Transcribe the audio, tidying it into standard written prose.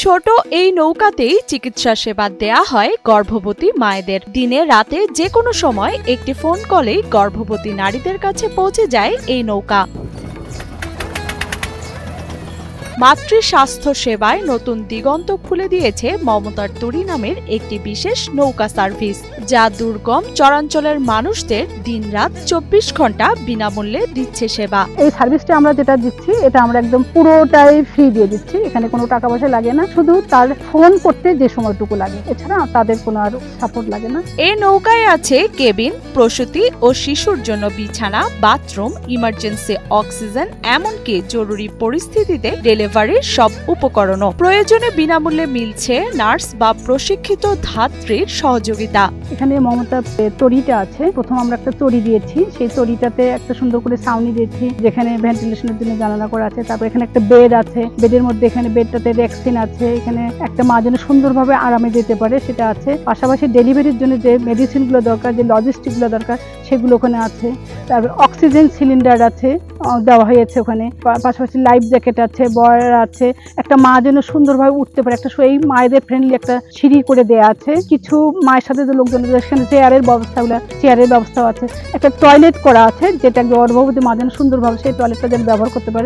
ছোট এই নৌকাতেই চিকিৎসা সেবা দেয়া হয় গর্ভবতী মায়েদের। দিনে রাতে যে কোনো সময় একটি ফোন কলেই গর্ভবতী নারীদের কাছে পৌঁছে যায় এই নৌকা। মাতৃ স্বাস্থ্য সেবায় নতুন দিগন্ত খুলে দিয়েছে মমতার তরী নামের একটি বিশেষ নৌকা সার্ভিস, যা দুর্গম চরাঞ্চলের মানুষদের দিনরাত 24 ঘন্টা বিনামূল্যে দিচ্ছে সেবা। এই সার্ভিসটা আমরা যেটা দিচ্ছি এটা আমরা একদম পুরোটাই ফ্রি দিয়ে দিচ্ছি। এখানে কোনো টাকা পয়সা লাগে না, শুধু তার ফোন করতে যে সময়টুকু লাগে, এছাড়া তাদের কোনো আর সাপোর্ট লাগে না। এই নৌকায় আছে কেবিন, প্রসূতি ও শিশুর জন্য বিছানা, বাথরুম, ইমার্জেন্সি অক্সিজেন, এমনকি জরুরি পরিস্থিতিতে ডেলিভারির সব উপকরণও। প্রয়োজনে বিনামূল্যে মিলছে নার্স বা প্রশিক্ষিত ধাত্রীর সহযোগিতা। এখানে মমতা তরিটা আছে। প্রথম আমরা একটা তরি দিয়েছি, সেই তরিটাতে একটা সুন্দর করে ছাউনি দিয়েছি, যেখানে ভেন্টিলেশনের জন্য জানালা করা আছে। তারপর এখানে একটা বেড আছে, বেডের মধ্যে এখানে বেডটাতে ভ্যাকসিন আছে, এখানে একটা মা যেন সুন্দরভাবে আরামে যেতে পারে সেটা আছে। পাশাপাশি ডেলিভারির জন্য যে মেডিসিনগুলো দরকার, যে লজিস্টিকগুলো দরকার, সেগুলো ওখানে আছে। তারপর অক্সিজেন সিলিন্ডার আছে, দেওয়া হয়েছে ওখানে। পাশাপাশি লাইফ জ্যাকেট আছে, বয়ার আছে। একটা মা যেন সুন্দরভাবে উঠতে পারে, একটা এই মায়েদের ফ্রেন্ডলি একটা সিঁড়ি করে দেওয়া আছে। কিছু মায়ের সাথে যে লোকজন সেখানে চেয়ারের ব্যবস্থাগুলো, চেয়ারের ব্যবস্থাও আছে। একটা টয়লেট করা আছে, যেটা গর্ভবতী মা যেন সুন্দরভাবে সেই টয়লেটটা যেন ব্যবহার করতে পারে।